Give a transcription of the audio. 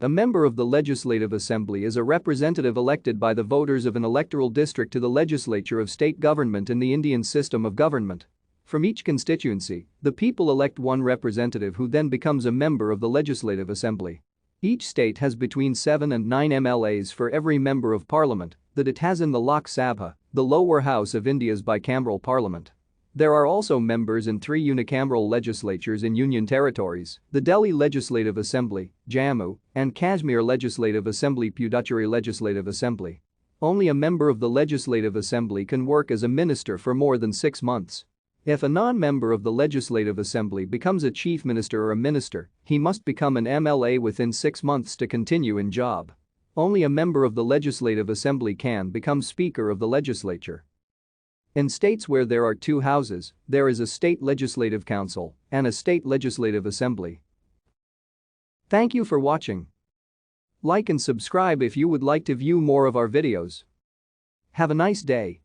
A member of the Legislative Assembly is a representative elected by the voters of an electoral district to the legislature of state government in the Indian system of government. From each constituency, the people elect one representative who then becomes a member of the Legislative Assembly. Each state has between 7 and 9 MLAs for every member of parliament that it has in the Lok Sabha, the lower house of India's bicameral parliament. There are also members in 3 unicameral legislatures in union territories: the Delhi Legislative Assembly, Jammu, and Kashmir Legislative Assembly, Puducherry Legislative Assembly. Only a member of the Legislative Assembly can work as a minister for more than 6 months. If a non-member of the Legislative Assembly becomes a chief minister or a minister, he must become an MLA within 6 months to continue in job. Only a member of the Legislative Assembly can become Speaker of the Legislature. In states where there are 2 houses, there is a state legislative council and a state legislative assembly. Thank you for watching. Like and subscribe if you would like to view more of our videos. Have a nice day.